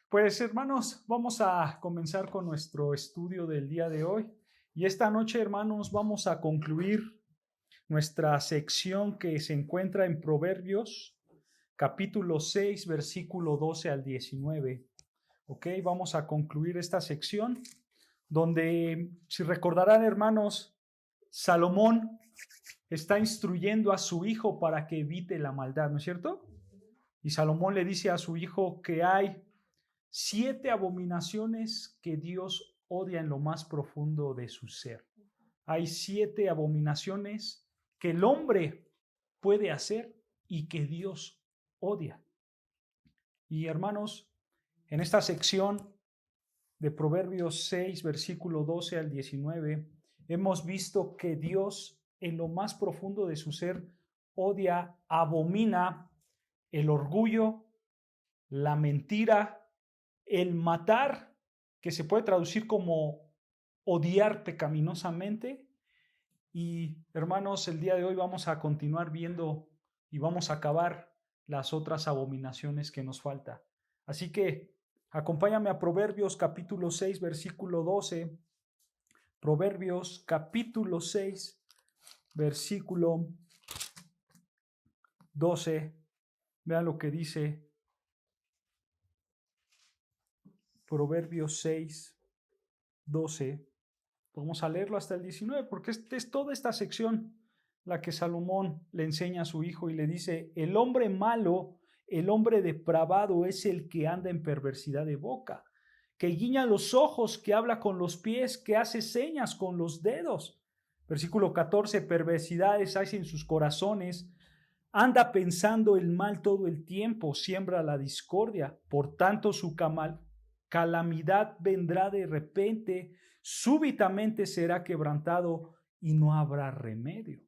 Pues hermanos, vamos a comenzar con nuestro estudio del día de hoy. Y esta noche, hermanos, vamos a concluir nuestra sección que se encuentra en Proverbios, capítulo 6, versículo 12 al 19. Ok, vamos a concluir esta sección donde, si recordarán, hermanos, Salomón está instruyendo a su hijo para que evite la maldad, ¿no es cierto? Y Salomón le dice a su hijo que hay 7 abominaciones que Dios odia en lo más profundo de su ser. Hay 7 abominaciones que el hombre puede hacer y que Dios odia. Y hermanos, en esta sección de Proverbios 6, versículo 12 al 19, hemos visto que Dios en lo más profundo de su ser odia, abomina el orgullo, la mentira, el matar, que se puede traducir como odiar pecaminosamente. Y hermanos, el día de hoy vamos a continuar viendo y vamos a acabar las otras abominaciones que nos falta. Así que acompáñame a Proverbios capítulo 6, versículo 12. Proverbios capítulo 6, versículo 12. Vean lo que dice Proverbios 6, 12. Vamos a leerlo hasta el 19, porque es toda esta sección la que Salomón le enseña a su hijo y le dice: el hombre malo, el hombre depravado es el que anda en perversidad de boca, que guiña los ojos, que habla con los pies, que hace señas con los dedos. Versículo 14, perversidades hay en sus corazones, anda pensando el mal todo el tiempo, siembra la discordia, por tanto su calamidad vendrá de repente, súbitamente será quebrantado y no habrá remedio.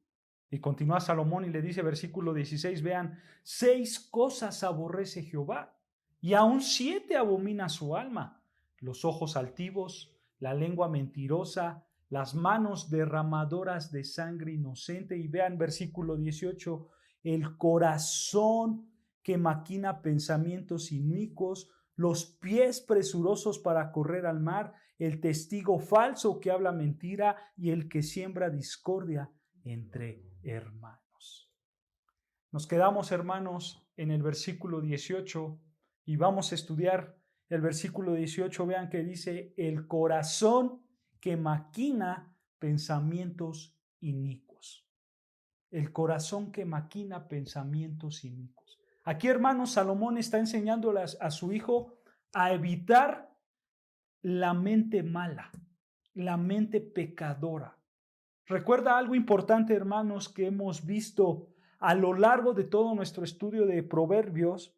Y continúa Salomón y le dice, versículo 16, vean, 6 cosas aborrece Jehová, y aún 7 abomina su alma: los ojos altivos, la lengua mentirosa, las manos derramadoras de sangre inocente. Y vean versículo 18, el corazón que maquina pensamientos inicuos, los pies presurosos para correr al mar, el testigo falso que habla mentira y el que siembra discordia entre hermanos. Nos quedamos, hermanos, en el versículo 18 y vamos a estudiar el versículo 18. Vean que dice: el corazón que maquina pensamientos inicuos. El corazón que maquina pensamientos inicuos. Aquí, hermanos, Salomón está enseñándole a su hijo a evitar la mente mala, la mente pecadora. Recuerda algo importante, hermanos, que hemos visto a lo largo de todo nuestro estudio de Proverbios.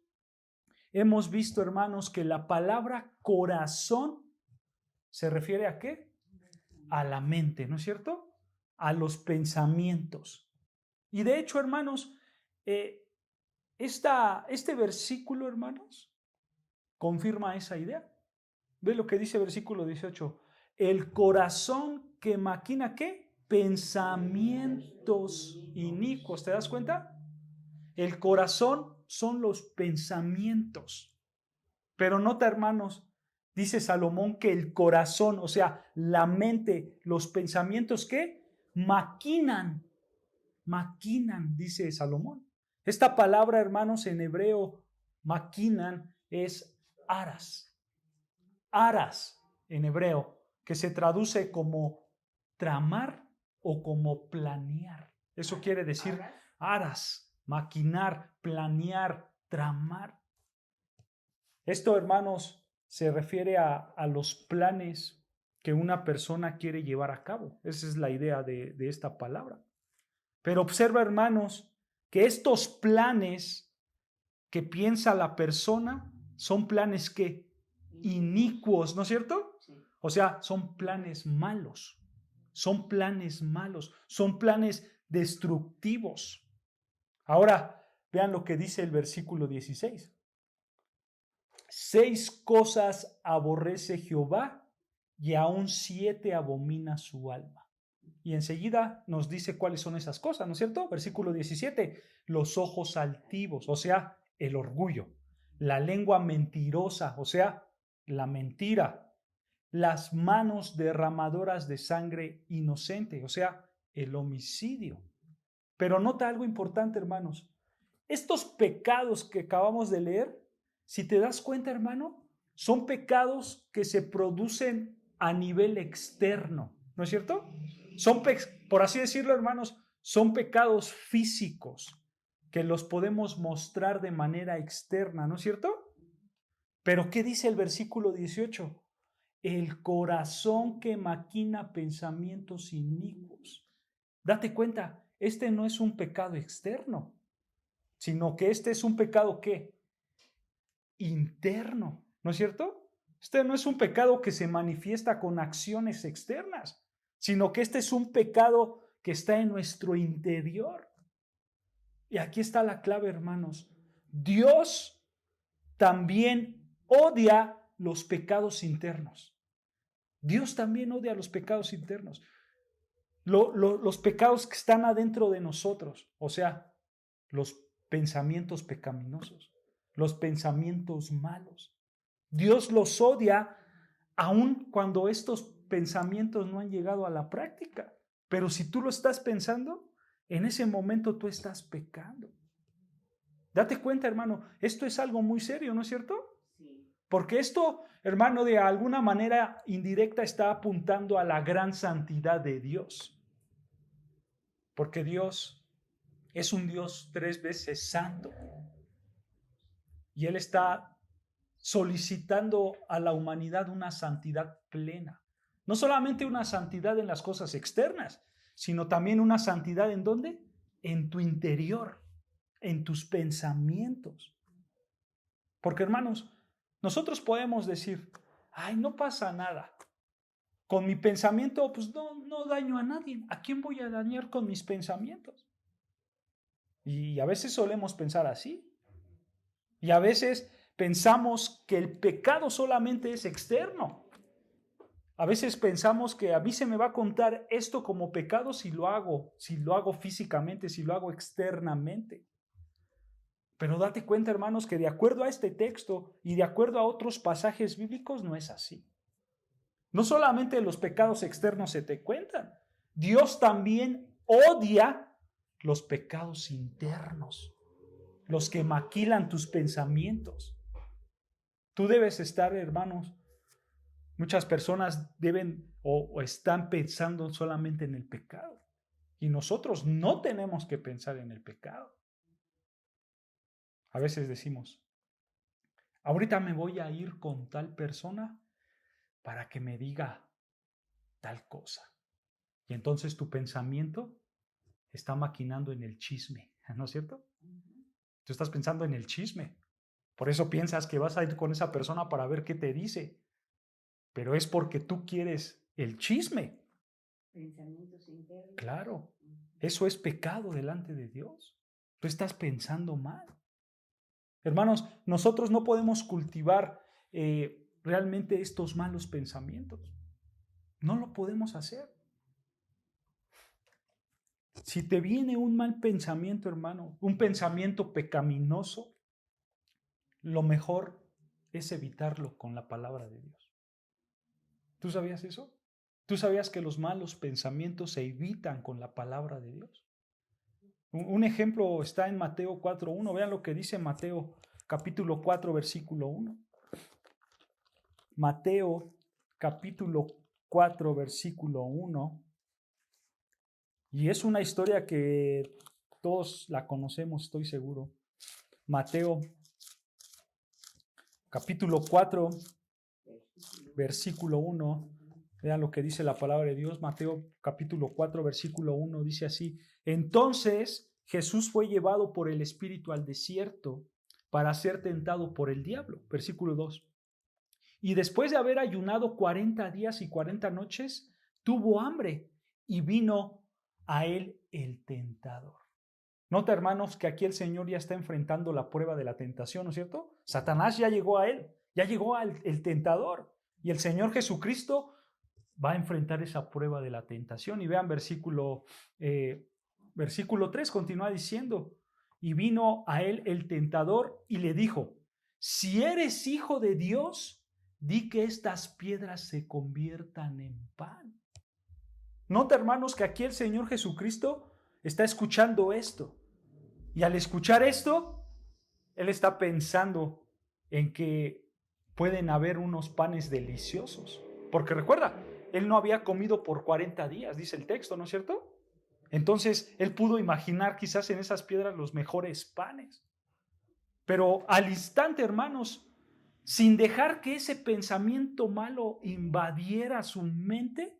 Hemos visto, hermanos, que la palabra corazón se refiere ¿a qué? A la mente, ¿no es cierto? A los pensamientos. Y de hecho, hermanos, este versículo, hermanos, confirma esa idea. Ve lo que dice el versículo 18. El corazón que maquina ¿qué? Pensamientos inicuos. ¿Te das cuenta? El corazón son los pensamientos. Pero nota, hermanos, dice Salomón que el corazón, o sea, la mente, los pensamientos ¿qué? Maquinan, dice Salomón. Esta palabra, hermanos, en hebreo, maquinan, es aras. Aras en hebreo, que se traduce como tramar o como planear. Eso quiere decir aras, maquinar, planear, tramar. Esto, hermanos, se refiere a los planes que una persona quiere llevar a cabo. Esa es la idea de esta palabra. Pero observa, hermanos, que estos planes que piensa la persona son planes que inicuos, ¿no es cierto? Sí. O sea, son planes malos, son planes destructivos. Ahora, vean lo que dice el versículo 16. 6 cosas aborrece Jehová y aún 7 abomina su alma. Y enseguida nos dice cuáles son esas cosas, ¿no es cierto? Versículo 17, los ojos altivos, o sea, el orgullo, la lengua mentirosa, o sea, la mentira, las manos derramadoras de sangre inocente, o sea, el homicidio. Pero nota algo importante, hermanos. Estos pecados que acabamos de leer, si te das cuenta, hermano, son pecados que se producen a nivel externo, ¿no es cierto? Son, por así decirlo, hermanos, son pecados físicos que los podemos mostrar de manera externa, ¿no es cierto? Pero ¿qué dice el versículo 18? El corazón que maquina pensamientos inicuos. Date cuenta, este no es un pecado externo, sino que este es un pecado ¿qué? Interno, ¿no es cierto? Este no es un pecado que se manifiesta con acciones externas, sino que este es un pecado que está en nuestro interior. Y aquí está la clave, hermanos. Dios también odia los pecados internos. Dios también odia los pecados internos. Los pecados que están adentro de nosotros, o sea, los pensamientos pecaminosos, los pensamientos malos. Dios los odia aun cuando estos pensamientos no han llegado a la práctica. Pero si tú lo estás pensando, en ese momento tú estás pecando. Date cuenta, hermano, esto es algo muy serio, ¿no es cierto? Sí. Porque esto, hermano, de alguna manera indirecta está apuntando a la gran santidad de Dios. Porque Dios es un Dios 3 veces santo. Y Él está solicitando a la humanidad una santidad plena. No solamente una santidad en las cosas externas, sino también una santidad ¿en dónde? En tu interior, en tus pensamientos. Porque, hermanos, nosotros podemos decir, ay, no pasa nada. Con mi pensamiento, pues no daño a nadie. ¿A quién voy a dañar con mis pensamientos? Y a veces solemos pensar así. Y a veces pensamos que el pecado solamente es externo. A veces pensamos que a mí se me va a contar esto como pecado si lo hago físicamente, si lo hago externamente. Pero date cuenta, hermanos, que de acuerdo a este texto y de acuerdo a otros pasajes bíblicos no es así. No solamente los pecados externos se te cuentan, Dios también odia los pecados internos, los que maquilan tus pensamientos. Tú debes estar, hermanos, muchas personas deben o están pensando solamente en el pecado. Y nosotros no tenemos que pensar en el pecado. A veces decimos, ahorita me voy a ir con tal persona para que me diga tal cosa. Y entonces tu pensamiento está maquinando en el chisme, ¿no es cierto? Tú estás pensando en el chisme. Por eso piensas que vas a ir con esa persona para ver qué te dice. Pero es porque tú quieres el chisme. Pensamientos internos. Claro, eso es pecado delante de Dios. Tú estás pensando mal. Hermanos, nosotros no podemos cultivar realmente estos malos pensamientos. No lo podemos hacer. Si te viene un mal pensamiento, hermano, un pensamiento pecaminoso, lo mejor es evitarlo con la palabra de Dios. ¿Tú sabías eso? ¿Tú sabías que los malos pensamientos se evitan con la palabra de Dios? Un ejemplo está en Mateo 4:1. Vean lo que dice Mateo capítulo 4, versículo 1. Mateo capítulo 4, versículo 1. Y es una historia que todos la conocemos, estoy seguro. Mateo capítulo 4, versículo 1. Vean lo que dice la palabra de Dios. Mateo capítulo 4, versículo 1 dice así: Entonces Jesús fue llevado por el Espíritu al desierto para ser tentado por el diablo. Versículo 2. Y después de haber ayunado 40 días y 40 noches, tuvo hambre y vino a él el tentador. Nota, hermanos, que aquí el Señor ya está enfrentando la prueba de la tentación, ¿no es cierto? Satanás ya llegó a él, ya llegó al tentador. Y el Señor Jesucristo va a enfrentar esa prueba de la tentación. Y vean versículo 3, continúa diciendo, y vino a él el tentador y le dijo, si eres hijo de Dios, di que estas piedras se conviertan en pan. Nota, hermanos, que aquí el Señor Jesucristo está escuchando esto. Y al escuchar esto, Él está pensando en que pueden haber unos panes deliciosos. Porque recuerda, Él no había comido por 40 días, dice el texto, ¿no es cierto? Entonces, Él pudo imaginar quizás en esas piedras los mejores panes. Pero al instante, hermanos, sin dejar que ese pensamiento malo invadiera su mente,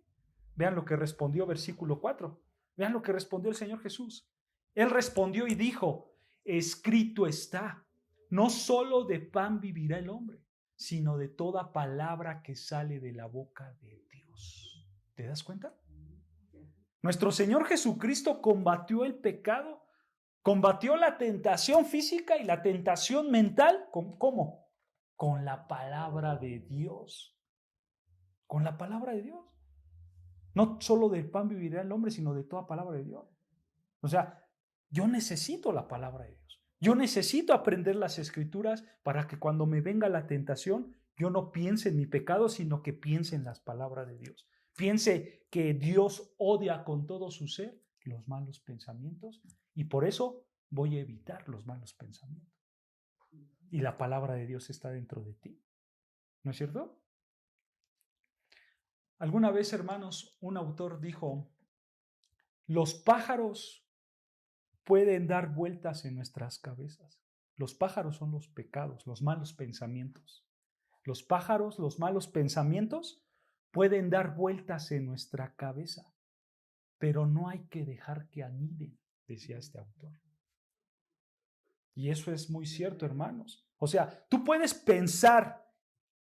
vean lo que respondió versículo 4. Vean lo que respondió el Señor Jesús. Él respondió y dijo, escrito está, no solo de pan vivirá el hombre, sino de toda palabra que sale de la boca de Dios. ¿Te das cuenta? Nuestro Señor Jesucristo combatió el pecado, combatió la tentación física y la tentación mental. ¿Cómo? Con la palabra de Dios. Con la palabra de Dios. No solo del pan vivirá el hombre, sino de toda palabra de Dios. O sea, yo necesito la palabra de Dios. Yo necesito aprender las Escrituras para que cuando me venga la tentación, yo no piense en mi pecado, sino que piense en las palabras de Dios. Piense que Dios odia con todo su ser los malos pensamientos y por eso voy a evitar los malos pensamientos. Y la palabra de Dios está dentro de ti. ¿No es cierto? Alguna vez, hermanos, un autor dijo, los pájaros pueden dar vueltas en nuestras cabezas. Los pájaros son los pecados, los malos pensamientos. Los pájaros, los malos pensamientos, pueden dar vueltas en nuestra cabeza, pero no hay que dejar que aniden, decía este autor. Y eso es muy cierto, hermanos. O sea, tú puedes pensar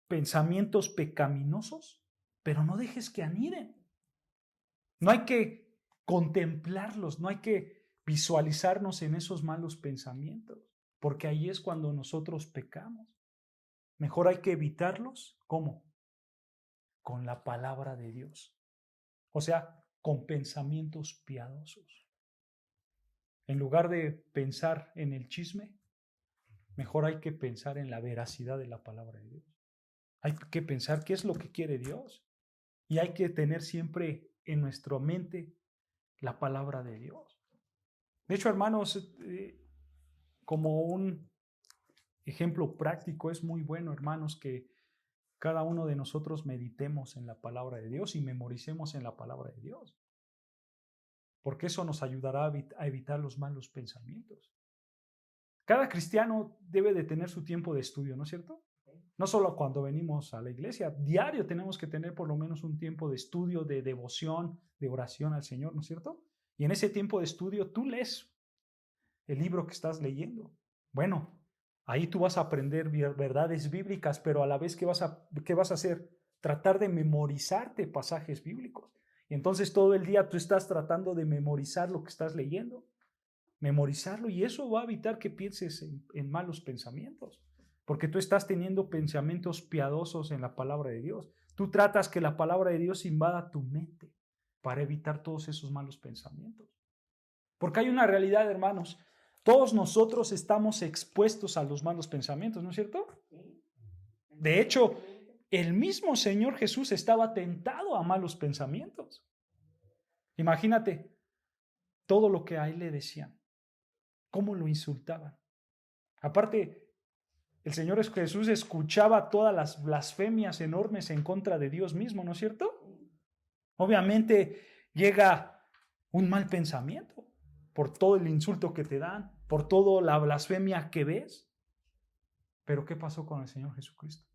pensamientos pecaminosos, pero no dejes que aniden. No hay que contemplarlos, no hay que visualizarnos en esos malos pensamientos, porque ahí es cuando nosotros pecamos. Mejor hay que evitarlos. ¿Cómo? Con la palabra de Dios. O sea, con pensamientos piadosos. En lugar de pensar en el chisme, mejor hay que pensar en la veracidad de la palabra de Dios. Hay que pensar qué es lo que quiere Dios. Y hay que tener siempre en nuestra mente la palabra de Dios. De hecho, hermanos, como un ejemplo práctico, es muy bueno, hermanos, que cada uno de nosotros meditemos en la palabra de Dios y memoricemos en la palabra de Dios. Porque eso nos ayudará a evitar los malos pensamientos. Cada cristiano debe de tener su tiempo de estudio, ¿no es cierto? No solo cuando venimos a la iglesia, diario tenemos que tener por lo menos un tiempo de estudio, de devoción, de oración al Señor, ¿no es cierto? Y en ese tiempo de estudio tú lees el libro que estás leyendo. Bueno, ahí tú vas a aprender verdades bíblicas, pero a la vez, ¿qué vas a hacer? Tratar de memorizarte pasajes bíblicos. Y entonces todo el día tú estás tratando de memorizar lo que estás leyendo, memorizarlo, y eso va a evitar que pienses en malos pensamientos, porque tú estás teniendo pensamientos piadosos en la palabra de Dios. Tú tratas que la palabra de Dios invada tu mente para evitar todos esos malos pensamientos. Porque hay una realidad, hermanos. Todos nosotros estamos expuestos a los malos pensamientos, ¿no es cierto? De hecho, el mismo Señor Jesús estaba tentado a malos pensamientos. Imagínate todo lo que a él le decían, cómo lo insultaban. Aparte, el Señor Jesús escuchaba todas las blasfemias enormes en contra de Dios mismo, ¿no es cierto? Obviamente llega un mal pensamiento por todo el insulto que te dan, por toda la blasfemia que ves. Pero ¿qué pasó con el Señor Jesucristo?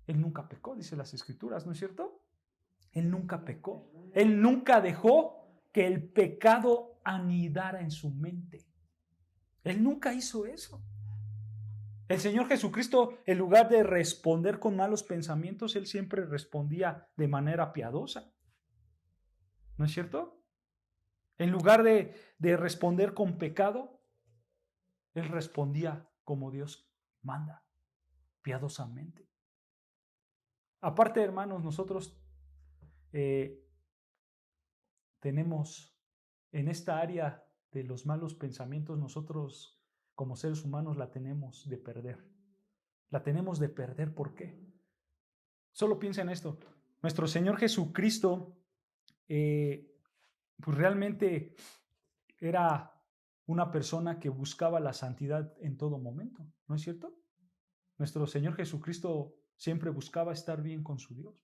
Él nunca pecó, dice las Escrituras, ¿no es cierto? Él nunca pecó. Él nunca dejó que el pecado anidara en su mente. Él nunca hizo eso. El Señor Jesucristo, en lugar de responder con malos pensamientos, Él siempre respondía de manera piadosa. ¿No es cierto? En lugar de responder con pecado, Él respondía como Dios manda, piadosamente. Aparte, hermanos, nosotros tenemos en esta área de los malos pensamientos, nosotros como seres humanos la tenemos de perder. La tenemos de perder, ¿por qué? Solo piensa en esto. Nuestro Señor Jesucristo, pues realmente era una persona que buscaba la santidad en todo momento, ¿no es cierto? Nuestro Señor Jesucristo siempre buscaba estar bien con su Dios.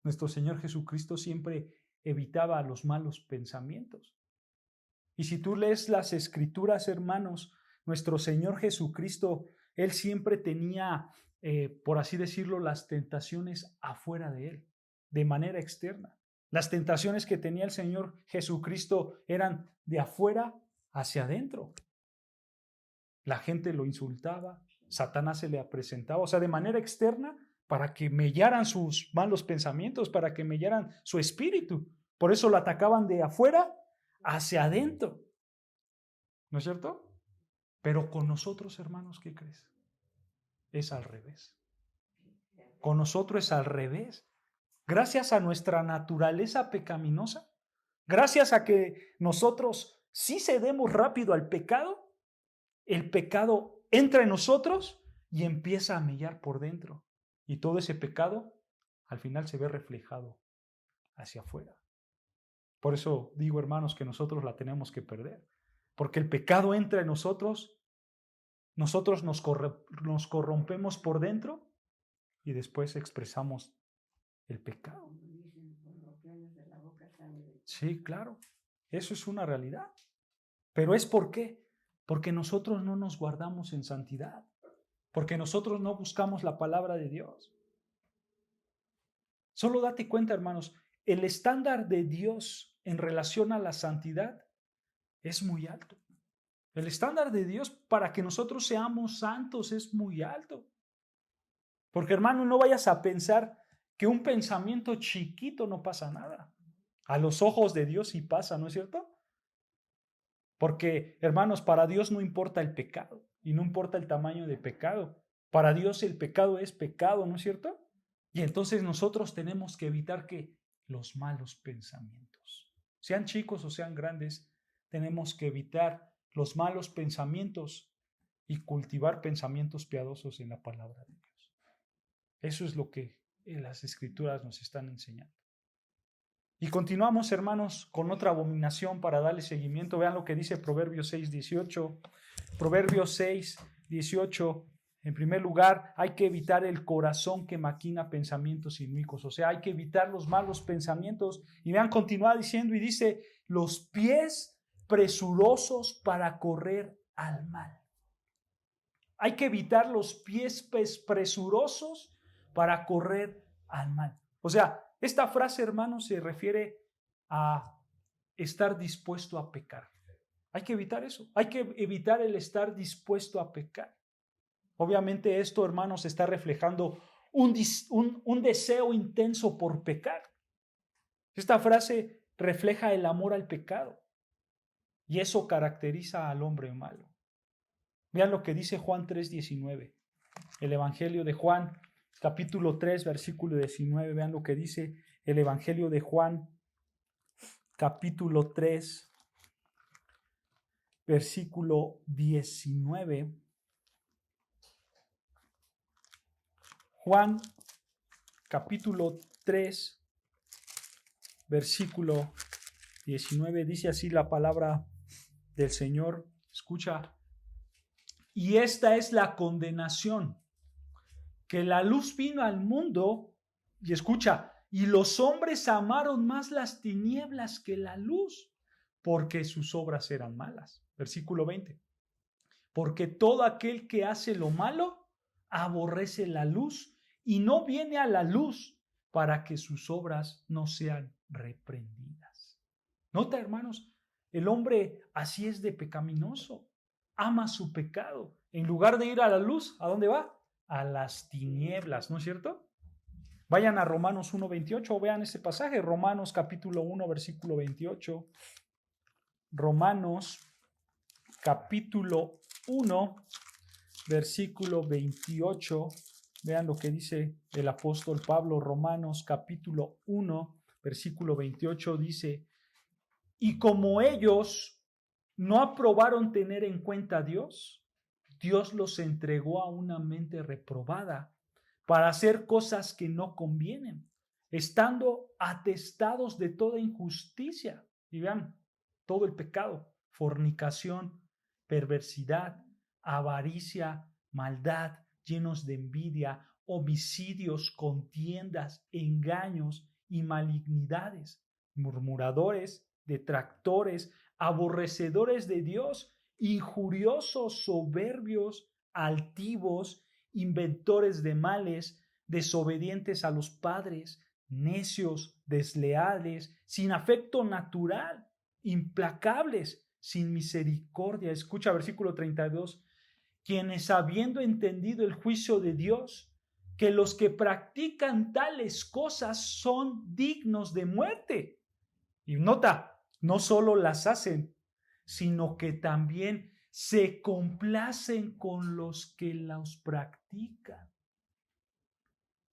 Nuestro Señor Jesucristo siempre evitaba los malos pensamientos. Y si tú lees las Escrituras, hermanos, nuestro Señor Jesucristo, Él siempre tenía, por así decirlo, las tentaciones afuera de Él, de manera externa. Las tentaciones que tenía el Señor Jesucristo eran de afuera hacia adentro. La gente lo insultaba, Satanás se le presentaba, o sea, de manera externa, para que mellaran sus malos pensamientos, para que mellaran su espíritu. Por eso lo atacaban de afuera hacia adentro. ¿No es cierto? Pero con nosotros, hermanos, ¿qué crees? Es al revés. Con nosotros es al revés. Gracias a nuestra naturaleza pecaminosa, gracias a que nosotros sí cedemos rápido al pecado, el pecado entra en nosotros y empieza a mellar por dentro. Y todo ese pecado al final se ve reflejado hacia afuera. Por eso digo, hermanos, que nosotros la tenemos que perder. Porque el pecado entra en nosotros nos corrompemos por dentro y después expresamos el pecado. Sí, claro, eso es una realidad. Pero ¿es por qué? Porque nosotros no nos guardamos en santidad, porque nosotros no buscamos la palabra de Dios. Solo date cuenta, hermanos, el estándar de Dios en relación a la santidad es muy alto. El estándar de Dios para que nosotros seamos santos es muy alto. Porque, hermano, no vayas a pensar que un pensamiento chiquito no pasa nada. A los ojos de Dios sí pasa, ¿no es cierto? Porque, hermanos, para Dios no importa el pecado y no importa el tamaño del pecado. Para Dios el pecado es pecado, ¿no es cierto? Y entonces nosotros tenemos que evitar que los malos pensamientos, sean chicos o sean grandes, tenemos que evitar los malos pensamientos y cultivar pensamientos piadosos en la palabra de Dios. Eso es lo que las Escrituras nos están enseñando. Y continuamos, hermanos, con otra abominación para darle seguimiento. Vean lo que dice Proverbios 6:18. Proverbios 6:18. En primer lugar, hay que evitar el corazón que maquina pensamientos inicuos. O sea, hay que evitar los malos pensamientos. Y vean, continúa diciendo y dice, los pies presurosos para correr al mal. Hay que evitar los pies presurosos para correr al mal. O sea, esta frase, hermanos, se refiere a estar dispuesto a pecar. Hay que evitar eso. Hay que evitar el estar dispuesto a pecar. Obviamente esto, hermanos, está reflejando un deseo intenso por pecar. Esta frase refleja el amor al pecado y eso caracteriza al hombre malo. Vean lo que dice Juan 3:19. El Evangelio de Juan, capítulo 3, versículo 19. Vean lo que dice el Evangelio de Juan, capítulo 3, versículo 19. Juan, capítulo 3, versículo 19. Dice así la palabra del Señor. Escucha. Y esta es la condenación, que la luz vino al mundo, y escucha, y los hombres amaron más las tinieblas que la luz, porque sus obras eran malas. Versículo 20. Porque todo aquel que hace lo malo, aborrece la luz, y no viene a la luz, para que sus obras no sean reprendidas. Nota, hermanos, el hombre así es de pecaminoso. Ama su pecado. En lugar de ir a la luz, ¿a dónde va? A las tinieblas, ¿no es cierto? Vayan a Romanos 1:28 o vean este pasaje, Romanos capítulo 1, versículo 28. Romanos capítulo 1, versículo 28. Vean lo que dice el apóstol Pablo, Romanos capítulo 1, versículo 28 dice, y como ellos no aprobaron tener en cuenta a Dios, Dios los entregó a una mente reprobada para hacer cosas que no convienen, estando atestados de toda injusticia. Y vean, todo el pecado, fornicación, perversidad, avaricia, maldad, llenos de envidia, homicidios, contiendas, engaños y malignidades, murmuradores, detractores, aborrecedores de Dios, injuriosos, soberbios, altivos, inventores de males, desobedientes a los padres, necios, desleales, sin afecto natural, implacables, sin misericordia. Escucha versículo 32, quienes habiendo entendido el juicio de Dios, que los que practican tales cosas son dignos de muerte. Y nota, no solo las hacen, sino que también se complacen con los que los practican.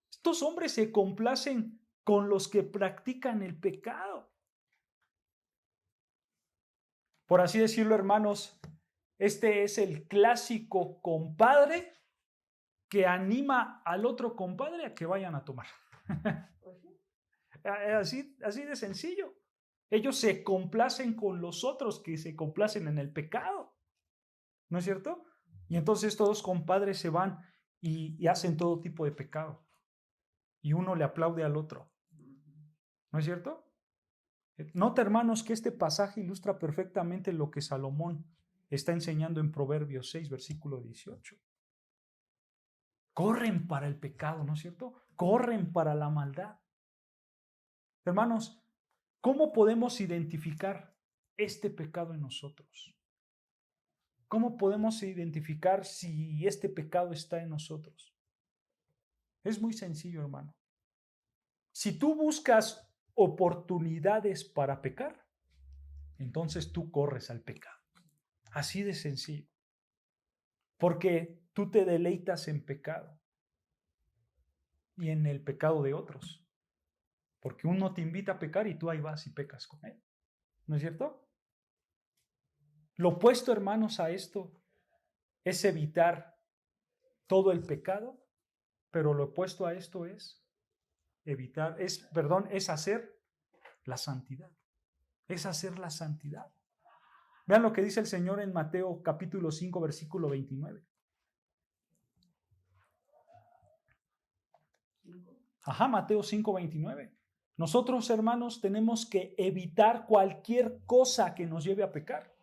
Estos hombres se complacen con los que practican el pecado. Por así decirlo, hermanos, este es el clásico compadre que anima al otro compadre a que vayan a tomar. Así de sencillo. Ellos se complacen con los otros que se complacen en el pecado. ¿No es cierto? Y entonces todos compadres se van y hacen todo tipo de pecado. Y uno le aplaude al otro. ¿No es cierto? Nota, hermanos, que este pasaje ilustra perfectamente lo que Salomón está enseñando en Proverbios 6, versículo 18. Corren para el pecado, ¿no es cierto? Corren para la maldad. Hermanos, ¿cómo podemos identificar este pecado en nosotros? ¿Cómo podemos identificar si este pecado está en nosotros? Es muy sencillo, hermano. Si tú buscas oportunidades para pecar, entonces tú corres al pecado. Así de sencillo. Porque tú te deleitas en pecado y en el pecado de otros. Porque uno te invita a pecar y tú ahí vas y pecas con él. ¿No es cierto? Lo opuesto, hermanos, a esto es evitar todo el pecado, pero lo opuesto a esto es es hacer la santidad. Es hacer la santidad. Vean lo que dice el Señor en Mateo capítulo 5, versículo 29. Mateo 5, 29. Nosotros, hermanos, tenemos que evitar cualquier cosa que nos lleve a pecar.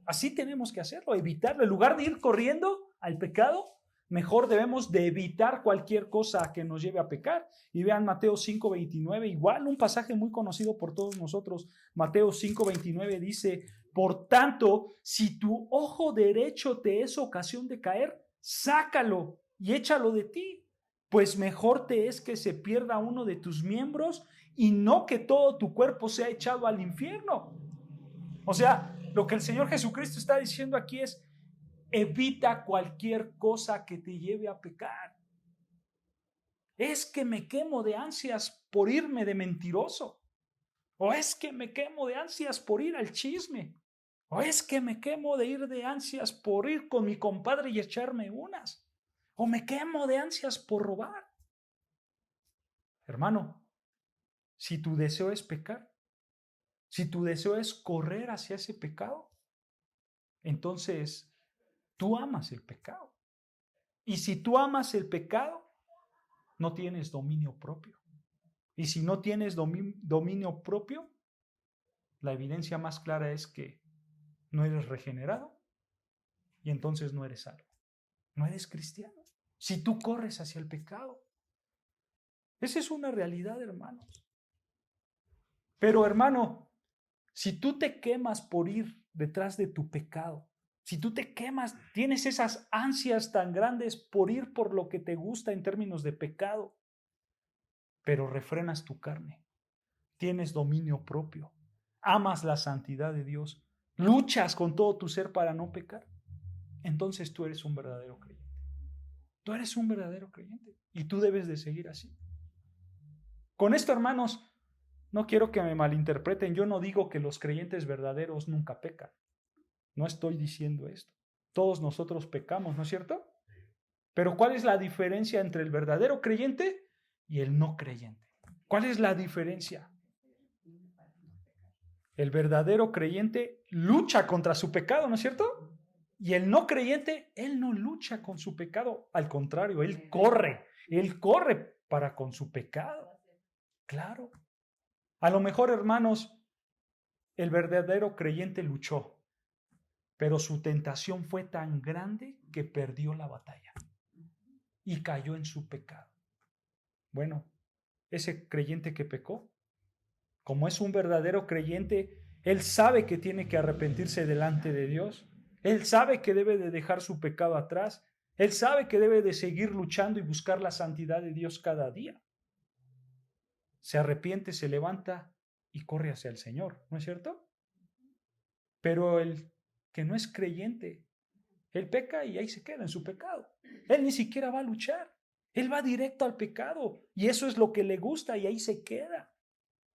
Así tenemos que hacerlo, evitarlo. En lugar de ir corriendo al pecado, mejor debemos de evitar cualquier cosa que nos lleve a pecar. Y vean Mateo 5, 29, igual un pasaje muy conocido por todos nosotros. Mateo 5, 29 dice, por tanto, si tu ojo derecho te es ocasión de caer, sácalo y échalo de ti, pues mejor te es que se pierda uno de tus miembros y no que todo tu cuerpo sea echado al infierno. O sea, lo que el Señor Jesucristo está diciendo aquí es, evita cualquier cosa que te lleve a pecar. Es que me quemo de ansias por irme de mentiroso. O es que me quemo de ansias por ir al chisme. O es que me quemo de ir de ansias por ir con mi compadre y echarme unas. O me quemo de ansias por robar. Hermano, si tu deseo es pecar, si tu deseo es correr hacia ese pecado, entonces tú amas el pecado. Y si tú amas el pecado, no tienes dominio propio. Y si no tienes dominio propio, la evidencia más clara es que no eres regenerado y entonces no eres salvo. No eres cristiano. Si tú corres hacia el pecado. Esa es una realidad, hermanos. Pero, hermano, si tú te quemas por ir detrás de tu pecado, si tú te quemas, tienes esas ansias tan grandes por ir por lo que te gusta en términos de pecado, pero refrenas tu carne, tienes dominio propio, amas la santidad de Dios, luchas con todo tu ser para no pecar, entonces tú eres un verdadero creyente. Tú eres un verdadero creyente y tú debes de seguir así. Con esto, hermanos, no quiero que me malinterpreten, yo no digo que los creyentes verdaderos nunca pecan. No estoy diciendo esto. Todos nosotros pecamos, ¿no es cierto? Pero ¿cuál es la diferencia entre el verdadero creyente y el no creyente? ¿Cuál es la diferencia? El verdadero creyente lucha contra su pecado, ¿no es cierto? Y el no creyente, él no lucha con su pecado. Al contrario, él corre para con su pecado. Claro. A lo mejor, hermanos, el verdadero creyente luchó, pero su tentación fue tan grande que perdió la batalla y cayó en su pecado. Bueno, ese creyente que pecó, como es un verdadero creyente, él sabe que tiene que arrepentirse delante de Dios. Él sabe que debe de dejar su pecado atrás. Él sabe que debe de seguir luchando y buscar la santidad de Dios cada día. Se arrepiente, se levanta y corre hacia el Señor, ¿no es cierto? Pero el que no es creyente, él peca y ahí se queda en su pecado. Él ni siquiera va a luchar. Él va directo al pecado y eso es lo que le gusta y ahí se queda.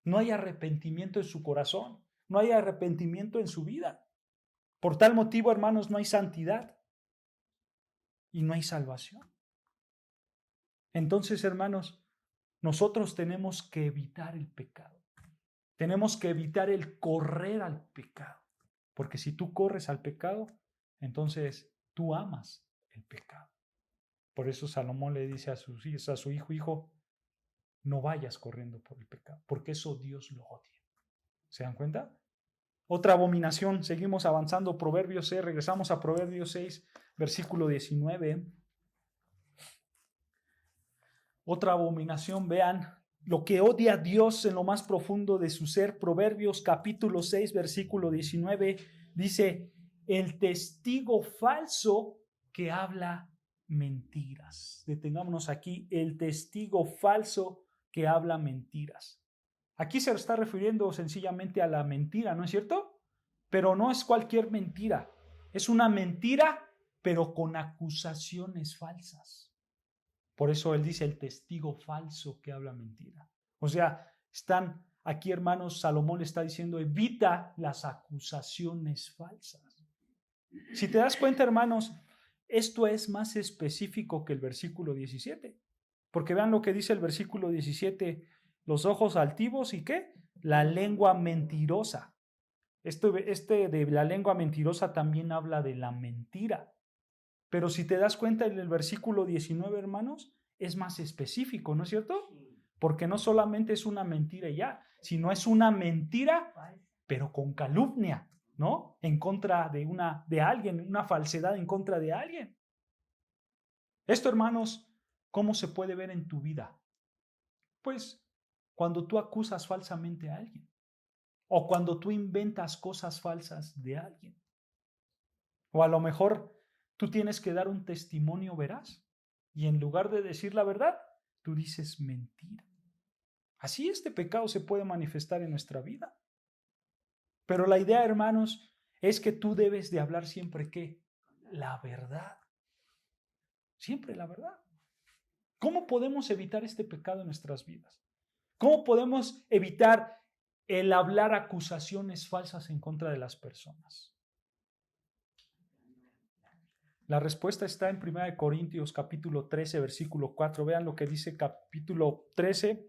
No hay arrepentimiento en su corazón, no hay arrepentimiento en su vida. Por tal motivo, hermanos, no hay santidad y no hay salvación. Entonces, hermanos, nosotros tenemos que evitar el pecado. Tenemos que evitar el correr al pecado. Porque si tú corres al pecado, entonces tú amas el pecado. Por eso Salomón le dice a su hijo, no vayas corriendo por el pecado, porque eso Dios lo odia. ¿Se dan cuenta? Otra abominación, seguimos avanzando, Proverbios 6, regresamos a Proverbios 6, versículo 19. Otra abominación, vean, lo que odia a Dios en lo más profundo de su ser. Proverbios capítulo 6, versículo 19, dice, el testigo falso que habla mentiras. Detengámonos aquí, el testigo falso que habla mentiras. Aquí se está refiriendo sencillamente a la mentira, ¿no es cierto? Pero no es cualquier mentira. Es una mentira, pero con acusaciones falsas. Por eso él dice el testigo falso que habla mentira. O sea, están aquí, hermanos, Salomón está diciendo, evita las acusaciones falsas. Si te das cuenta, hermanos, esto es más específico que el versículo 17. Porque vean lo que dice el versículo 17, los ojos altivos y ¿qué? La lengua mentirosa. Este de la lengua mentirosa también habla de la mentira. Pero si te das cuenta en el versículo 19, hermanos, es más específico, ¿no es cierto? Porque no solamente es una mentira ya, sino es una mentira, pero con calumnia, ¿no? En contra de alguien, una falsedad en contra de alguien. Esto, hermanos, ¿cómo se puede ver en tu vida? Pues cuando tú acusas falsamente a alguien o cuando tú inventas cosas falsas de alguien. O a lo mejor tú tienes que dar un testimonio veraz y en lugar de decir la verdad, tú dices mentira. Así este pecado se puede manifestar en nuestra vida. Pero la idea, hermanos, es que tú debes de hablar siempre ¿qué? La verdad. Siempre la verdad. ¿Cómo podemos evitar este pecado en nuestras vidas? ¿Cómo podemos evitar el hablar acusaciones falsas en contra de las personas? La respuesta está en 1 Corintios capítulo 13, versículo 4. Vean lo que dice capítulo 13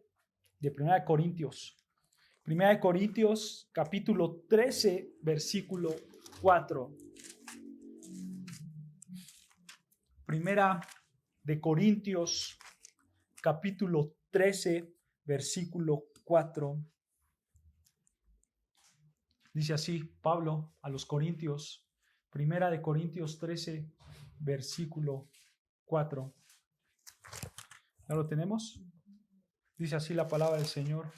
de 1 Corintios. 1 Corintios capítulo 13, versículo 4. 1 de Corintios capítulo 13, versículo 4. Dice así Pablo a los Corintios, 1 de Corintios 13, versículo 4. ¿Ya lo tenemos? Dice así la palabra del Señor.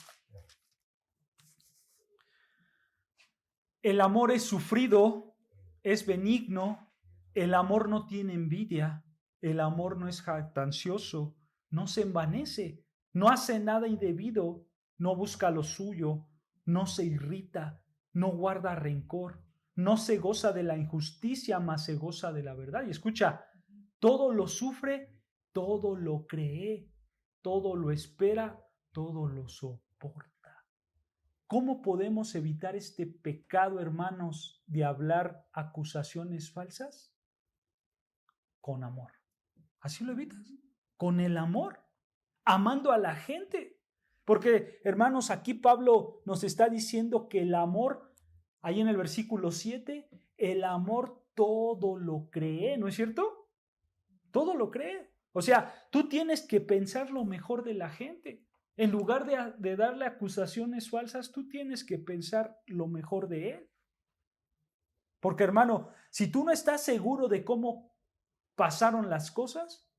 El amor es sufrido, es benigno, el amor no tiene envidia, el amor no es jactancioso, no se envanece, no hace nada indebido, no busca lo suyo, no se irrita, no guarda rencor, no se goza de la injusticia, mas se goza de la verdad. Y escucha, todo lo sufre, todo lo cree, todo lo espera, todo lo soporta. ¿Cómo podemos evitar este pecado, hermanos, de hablar acusaciones falsas? Con amor. ¿Así lo evitas? Con el amor, amando a la gente. Porque, hermanos, aquí Pablo nos está diciendo que el amor, ahí en el versículo 7, el amor todo lo cree, ¿no es cierto? Todo lo cree. O sea, tú tienes que pensar lo mejor de la gente. En lugar de darle acusaciones falsas, tú tienes que pensar lo mejor de él. Porque, hermano, si tú no estás seguro de cómo pasaron las cosas,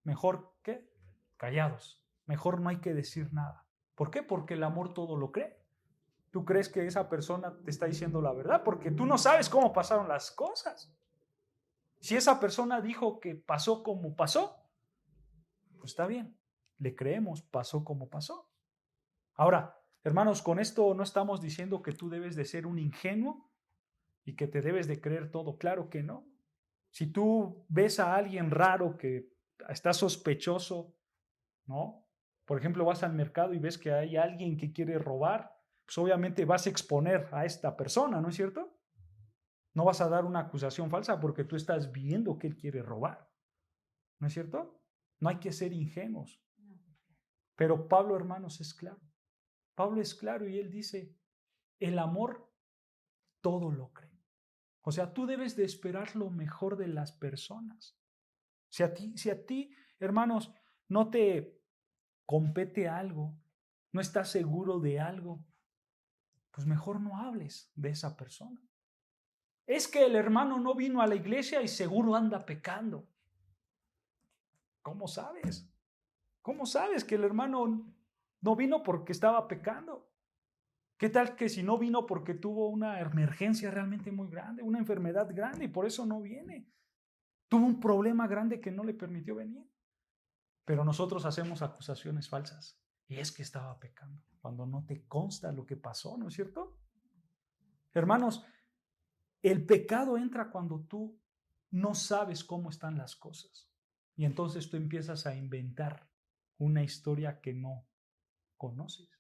mejor, ¿qué? Callados. Mejor no hay que decir nada. ¿Por qué? Porque el amor todo lo cree. Tú crees que esa persona te está diciendo la verdad porque tú no sabes cómo pasaron las cosas. Si esa persona dijo que pasó como pasó, pues está bien, le creemos, pasó como pasó. Ahora, hermanos, con esto no estamos diciendo que tú debes de ser un ingenuo y que te debes de creer todo, claro que no. Si tú ves a alguien raro que está sospechoso, ¿no? Por ejemplo, vas al mercado y ves que hay alguien que quiere robar, pues obviamente vas a exponer a esta persona, ¿no es cierto? No vas a dar una acusación falsa porque tú estás viendo que él quiere robar, ¿no es cierto? No hay que ser ingenuos. Pero Pablo, hermanos, es claro. Pablo es claro y él dice, el amor todo lo cree. O sea, tú debes de esperar lo mejor de las personas. Si a ti, hermanos, no te compete algo, no estás seguro de algo, pues mejor no hables de esa persona. Es que el hermano no vino a la iglesia y seguro anda pecando. ¿Cómo sabes? ¿Cómo sabes que el hermano no vino porque estaba pecando? ¿Qué tal que si no vino porque tuvo una emergencia realmente muy grande, una enfermedad grande y por eso no viene? Tuvo un problema grande que no le permitió venir. Pero nosotros hacemos acusaciones falsas. Y es que estaba pecando, cuando no te consta lo que pasó, ¿no es cierto? Hermanos, el pecado entra cuando tú no sabes cómo están las cosas. Y entonces tú empiezas a inventar una historia que no conoces.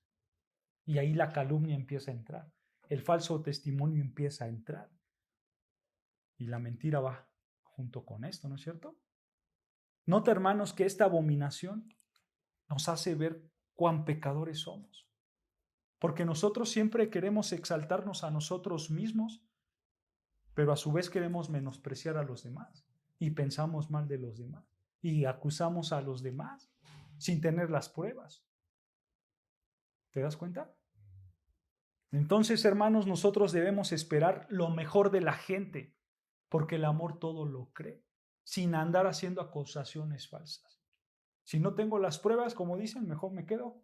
Y ahí la calumnia empieza a entrar. El falso testimonio empieza a entrar. Y la mentira va junto con esto, ¿no es cierto? Nota, hermanos, que esta abominación nos hace ver cuán pecadores somos. Porque nosotros siempre queremos exaltarnos a nosotros mismos, pero a su vez queremos menospreciar a los demás y pensamos mal de los demás y acusamos a los demás sin tener las pruebas. ¿Te das cuenta? Entonces, hermanos, nosotros debemos esperar lo mejor de la gente, porque el amor todo lo cree, sin andar haciendo acusaciones falsas. Si no tengo las pruebas, como dicen, mejor me quedo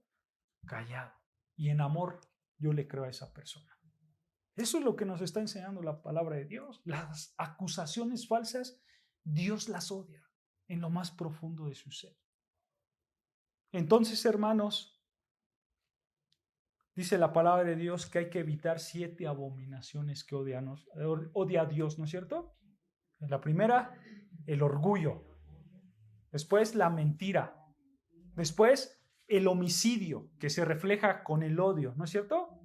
callado. Y en amor yo le creo a esa persona. Eso es lo que nos está enseñando la palabra de Dios. Las acusaciones falsas, Dios las odia en lo más profundo de su ser. Entonces, hermanos, dice la palabra de Dios que hay que evitar 7 abominaciones que odia a Dios, ¿no es cierto? La primera, el orgullo. Después, la mentira. Después, el homicidio, que se refleja con el odio, ¿no es cierto?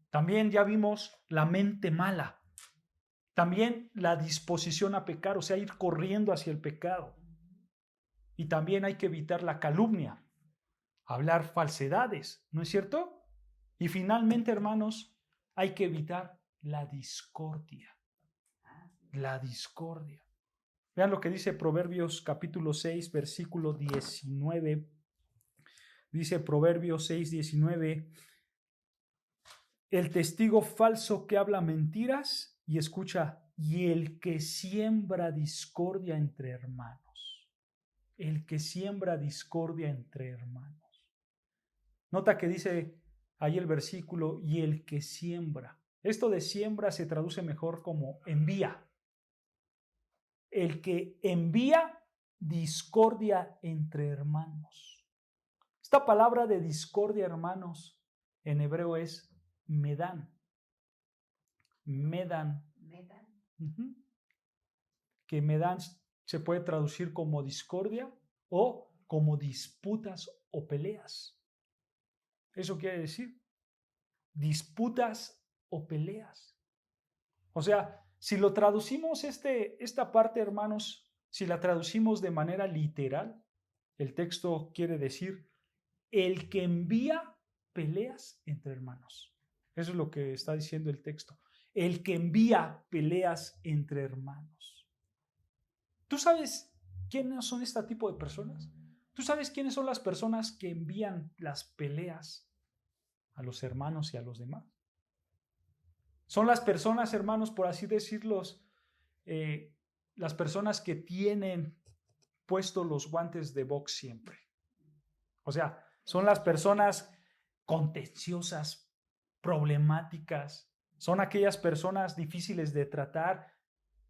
También ya vimos la mente mala. También la disposición a pecar, o sea, ir corriendo hacia el pecado. Y también hay que evitar la calumnia, hablar falsedades, ¿no es cierto? Y finalmente, hermanos, hay que evitar la discordia. La discordia. Vean lo que dice Proverbios capítulo 6, versículo 19. Dice Proverbios 6, 19. El testigo falso que habla mentiras y escucha, y el que siembra discordia entre hermanos. El que siembra discordia entre hermanos. Nota que dice ahí el versículo, y el que siembra. Esto de siembra se traduce mejor como envía. El que envía discordia entre hermanos. Esta palabra de discordia, hermanos, en hebreo es Medan. Medan. Uh-huh. Que Medan se puede traducir como discordia o como disputas o peleas. Eso quiere decir. disputas o peleas. O sea, si lo traducimos esta parte, hermanos, si la traducimos de manera literal, el texto quiere decir el que envía peleas entre hermanos. Eso es lo que está diciendo el texto. El que envía peleas entre hermanos. ¿Tú sabes quiénes son este tipo de personas? ¿Tú sabes quiénes son las personas que envían las peleas a los hermanos y a los demás? Son las personas, hermanos, por así decirlos, las personas que tienen puestos los guantes de box siempre. O sea, son las personas contenciosas, problemáticas, son aquellas personas difíciles de tratar,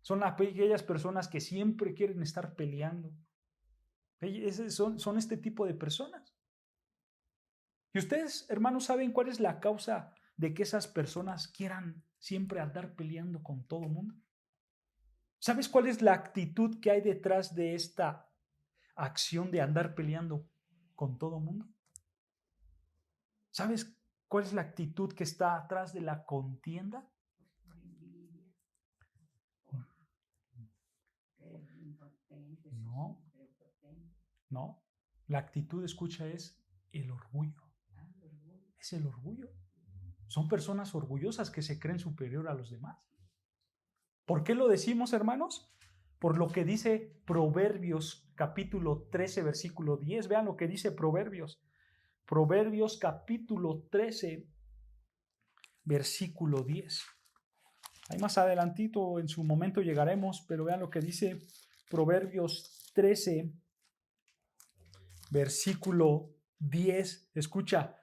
son aquellas personas que siempre quieren estar peleando. Son este tipo de personas. Y ustedes, hermanos, ¿saben cuál es la causa de que esas personas quieran siempre andar peleando con todo el mundo? ¿Sabes cuál es la actitud que hay detrás de esta acción de andar peleando con todo el mundo? ¿Sabes cuál es la actitud que está atrás de la contienda? No. La actitud, escucha, es el orgullo. Es el orgullo. Son personas orgullosas que se creen superior a los demás. ¿Por qué lo decimos, hermanos? Por lo que dice Proverbios capítulo 13, versículo 10. Vean lo que dice Proverbios. Proverbios capítulo 13, versículo 10. Ahí más adelantito, en su momento llegaremos, pero vean lo que dice Proverbios 13, versículo 10. Escucha,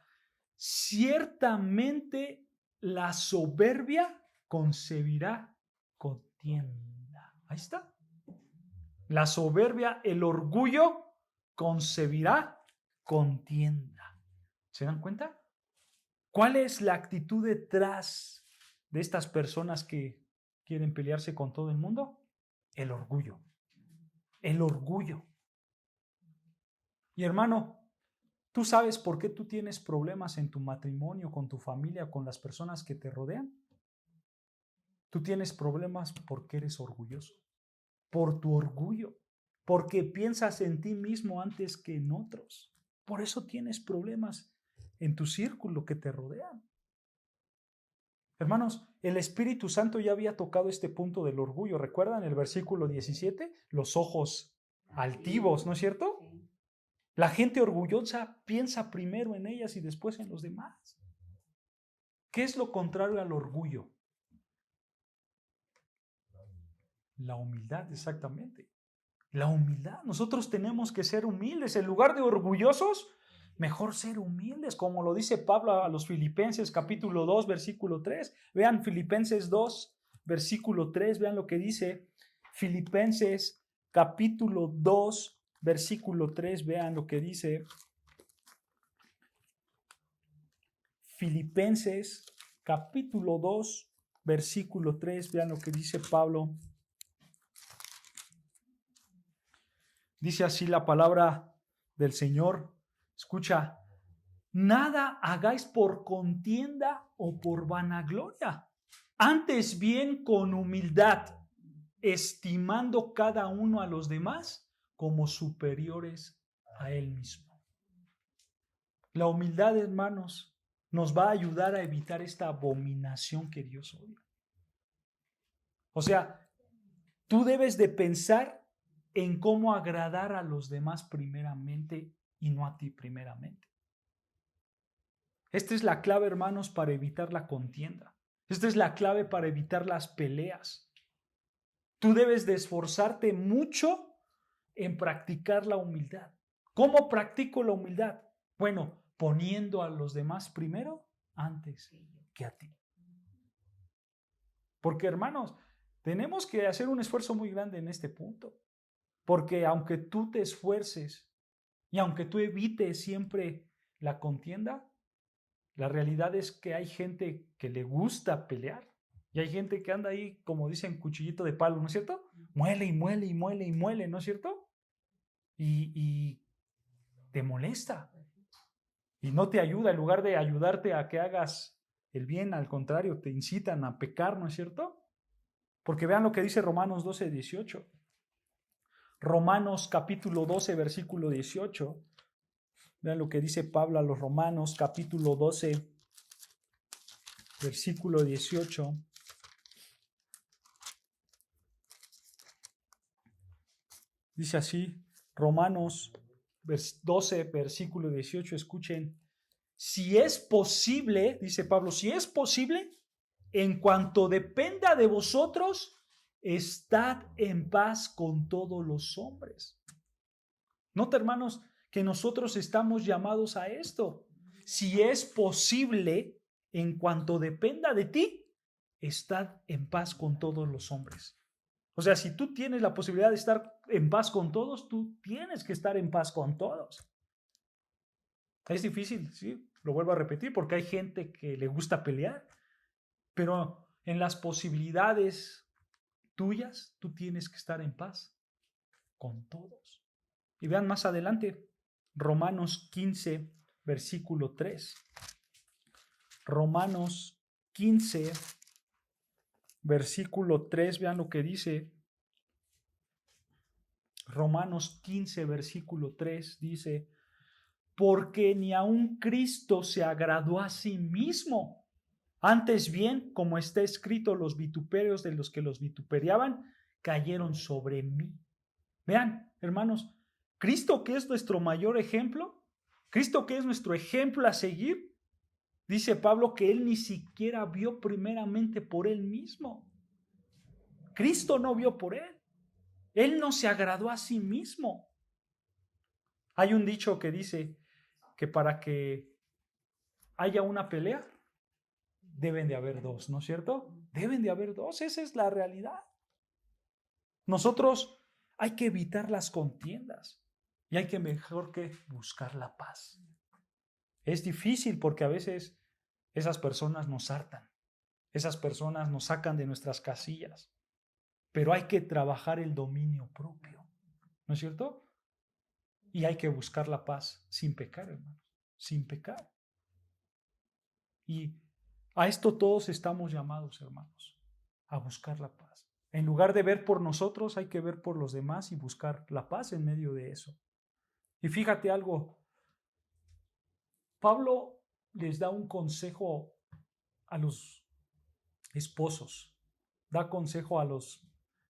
ciertamente la soberbia concebirá contienda. Ahí está. La soberbia, el orgullo concebirá contienda. ¿Se dan cuenta? ¿Cuál es la actitud detrás de estas personas que quieren pelearse con todo el mundo? El orgullo. El orgullo. Y hermano, ¿tú sabes por qué tú tienes problemas en tu matrimonio, con tu familia, con las personas que te rodean? Tú tienes problemas porque eres orgulloso, por tu orgullo, porque piensas en ti mismo antes que en otros. Por eso tienes problemas en tu círculo que te rodean. Hermanos, el Espíritu Santo ya había tocado este punto del orgullo. ¿Recuerdan el versículo 17? Los ojos altivos, ¿no es cierto? La gente orgullosa piensa primero en ellas y después en los demás. ¿Qué es lo contrario al orgullo? La humildad, exactamente. La humildad. Nosotros tenemos que ser humildes. En lugar de orgullosos, mejor ser humildes, como lo dice Pablo a los Filipenses, capítulo 2, versículo 3. Vean Filipenses 2, versículo 3. Vean lo que dice Filipenses, capítulo 2, versículo 3. Vean lo que dice Filipenses, capítulo 2, versículo 3. Vean lo que dice Pablo. Dice así la palabra del Señor. Escucha, nada hagáis por contienda o por vanagloria, antes bien con humildad, estimando cada uno a los demás como superiores a él mismo. La humildad, hermanos, nos va a ayudar a evitar esta abominación que Dios odia. O sea, tú debes de pensar en cómo agradar a los demás primeramente y no a ti primeramente. Esta es la clave, hermanos, para evitar la contienda. Esta es la clave para evitar las peleas. Tú debes de esforzarte mucho en practicar la humildad. ¿Cómo practico la humildad? Bueno, poniendo a los demás primero antes que a ti. Porque, hermanos, tenemos que hacer un esfuerzo muy grande en este punto. Porque aunque tú te esfuerces y aunque tú evites siempre la contienda, la realidad es que hay gente que le gusta pelear y hay gente que anda ahí, como dicen, cuchillito de palo, ¿no es cierto? Muele y muele y muele y muele, ¿no es cierto? Y te molesta y no te ayuda en lugar de ayudarte a que hagas el bien, al contrario, te incitan a pecar, ¿no es cierto? Porque vean lo que dice Romanos 12, 18. Romanos capítulo 12, versículo 18. Vean lo que dice Pablo a los Romanos, capítulo 12, versículo 18. Dice así, Romanos 12, versículo 18, escuchen. Si es posible, dice Pablo, si es posible, en cuanto dependa de vosotros, estad en paz con todos los hombres. Nota, hermanos, que nosotros estamos llamados a esto. Si es posible, en cuanto dependa de ti, estad en paz con todos los hombres. O sea, si tú tienes la posibilidad de estar en paz con todos, tú tienes que estar en paz con todos. Es difícil, sí, lo vuelvo a repetir, porque hay gente que le gusta pelear, pero en las posibilidades tuyas, tú tienes que estar en paz con todos. Y vean más adelante, Romanos 15, versículo 3. Romanos 15, versículo 3, vean lo que dice. Romanos 15, versículo 3 dice, porque ni aun Cristo se agradó a sí mismo. Antes bien, como está escrito, los vituperios de los que los vituperiaban cayeron sobre mí. Vean, hermanos, Cristo, que es nuestro mayor ejemplo, Cristo, que es nuestro ejemplo a seguir, dice Pablo que él ni siquiera vio primeramente por él mismo. Cristo no vio por él. Él no se agradó a sí mismo. Hay un dicho que dice que para que haya una pelea, deben de haber dos, ¿no es cierto? Deben de haber dos, esa es la realidad. Nosotros hay que evitar las contiendas y hay que mejor que buscar la paz. Es difícil porque a veces esas personas nos hartan, esas personas nos sacan de nuestras casillas, pero hay que trabajar el dominio propio, ¿no es cierto? Y hay que buscar la paz sin pecar, hermanos, sin pecar. Y a esto todos estamos llamados, hermanos, a buscar la paz. En lugar de ver por nosotros, hay que ver por los demás y buscar la paz en medio de eso. Y fíjate algo, Pablo les da un consejo a los esposos, da consejo a los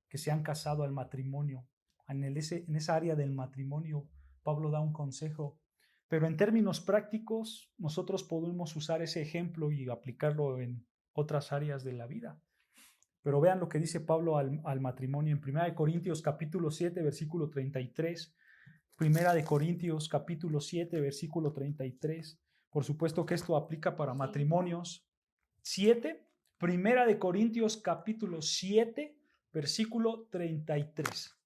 que se han casado al matrimonio. En esa área del matrimonio, Pablo da un consejo. Pero en términos prácticos, nosotros podemos usar ese ejemplo y aplicarlo en otras áreas de la vida. Pero vean lo que dice Pablo al matrimonio en 1 Corintios capítulo 7, versículo 33. 1 Corintios capítulo 7, versículo 33. Por supuesto que esto aplica para matrimonios. 7, 1 Corintios capítulo 7, versículo 33.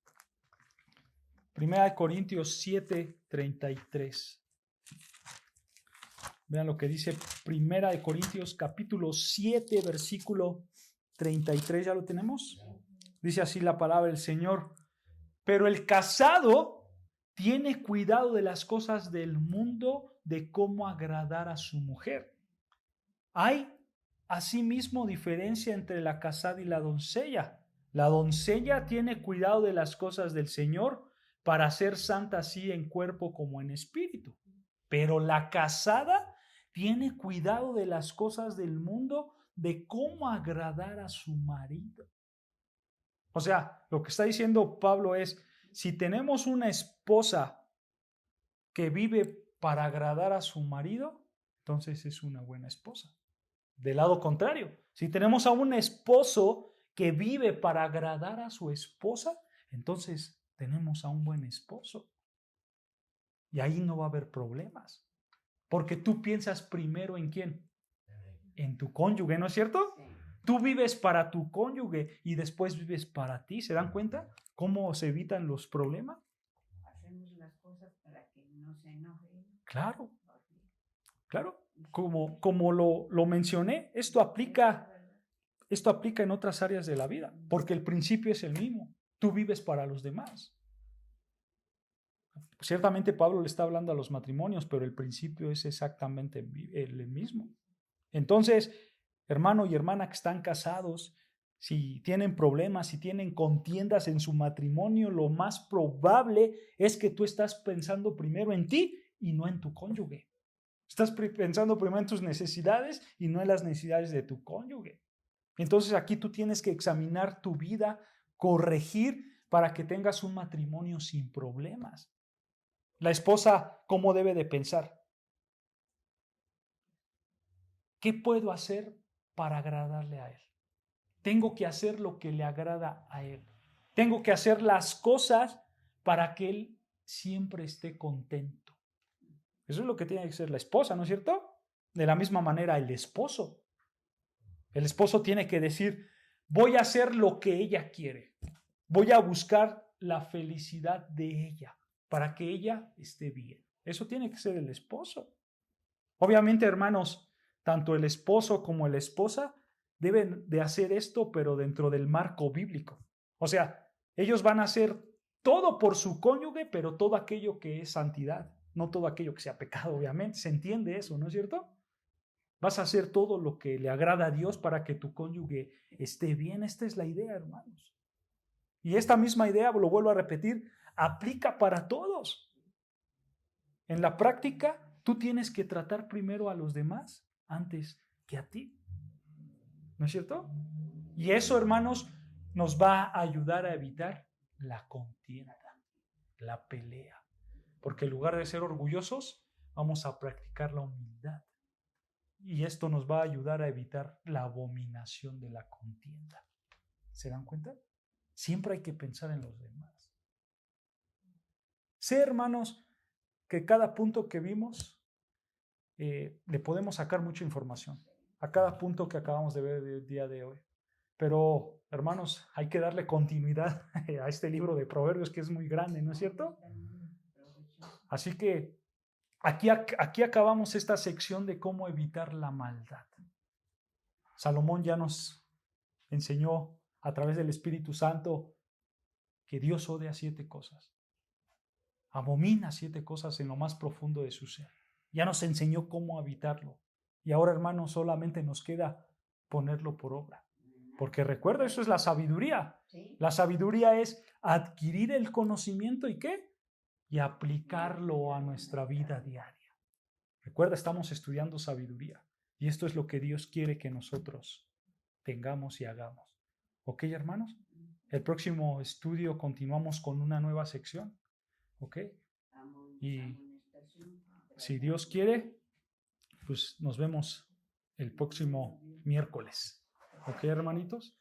1 Corintios 7, 33. Vean lo que dice 1 Corintios capítulo 7, versículo 33. ¿Ya lo tenemos? Dice así la palabra del Señor. Pero el casado tiene cuidado de las cosas del mundo, de cómo agradar a su mujer. Hay asimismo diferencia entre la casada y la doncella. La doncella tiene cuidado de las cosas del Señor para ser santa así en cuerpo como en espíritu. Pero la casada tiene cuidado de las cosas del mundo, de cómo agradar a su marido. O sea, lo que está diciendo Pablo es, si tenemos una esposa que vive para agradar a su marido, entonces es una buena esposa. Del lado contrario, si tenemos a un esposo que vive para agradar a su esposa, entonces tenemos a un buen esposo. Y ahí no va a haber problemas. Porque tú piensas primero en quién, en tu cónyuge, ¿no es cierto? Tú vives para tu cónyuge y después vives para ti. ¿Se dan cuenta cómo se evitan los problemas? Hacemos las cosas para que no se enojen. Claro, claro. Como lo mencioné, esto aplica en otras áreas de la vida, porque el principio es el mismo. Tú vives para los demás. Ciertamente Pablo le está hablando a los matrimonios, pero el principio es exactamente el mismo. Entonces, hermano y hermana que están casados, si tienen problemas, si tienen contiendas en su matrimonio, lo más probable es que tú estás pensando primero en ti y no en tu cónyuge. Estás pensando primero en tus necesidades y no en las necesidades de tu cónyuge. Entonces aquí tú tienes que examinar tu vida, corregir para que tengas un matrimonio sin problemas. La esposa, ¿cómo debe de pensar? ¿Qué puedo hacer para agradarle a él? Tengo que hacer lo que le agrada a él. Tengo que hacer las cosas para que él siempre esté contento. Eso es lo que tiene que ser la esposa, ¿no es cierto? De la misma manera el esposo. El esposo tiene que decir, voy a hacer lo que ella quiere. Voy a buscar la felicidad de ella para que ella esté bien. Eso tiene que ser el esposo. Obviamente, hermanos, tanto el esposo como la esposa deben de hacer esto, pero dentro del marco bíblico. O sea, ellos van a hacer todo por su cónyuge, pero todo aquello que es santidad, no todo aquello que sea pecado, obviamente. ¿Se entiende eso, no es cierto? Vas a hacer todo lo que le agrada a Dios para que tu cónyuge esté bien. Esta es la idea, hermanos. Y esta misma idea, lo vuelvo a repetir, aplica para todos. En la práctica, tú tienes que tratar primero a los demás antes que a ti. ¿No es cierto? Y eso, hermanos, nos va a ayudar a evitar la contienda, la pelea. Porque en lugar de ser orgullosos, vamos a practicar la humildad. Y esto nos va a ayudar a evitar la abominación de la contienda. ¿Se dan cuenta? Siempre hay que pensar en los demás. Sé, hermanos, que cada punto que vimos le podemos sacar mucha información. A cada punto que acabamos de ver el día de hoy. Pero, hermanos, hay que darle continuidad a este libro de Proverbios que es muy grande, ¿no es cierto? Así que aquí acabamos esta sección de cómo evitar la maldad. Salomón ya nos enseñó a través del Espíritu Santo que Dios odia 7 cosas. Abomina 7 cosas en lo más profundo de su ser. Ya nos enseñó cómo evitarlo. Y ahora, hermanos, solamente nos queda ponerlo por obra. Porque recuerda, eso es la sabiduría. La sabiduría es adquirir el conocimiento y ¿qué? Y aplicarlo a nuestra vida diaria. Recuerda, estamos estudiando sabiduría. Y esto es lo que Dios quiere que nosotros tengamos y hagamos. ¿Ok, hermanos? El próximo estudio continuamos con una nueva sección. ¿Ok? Y si Dios quiere, pues nos vemos el próximo miércoles. ¿Ok, hermanitos?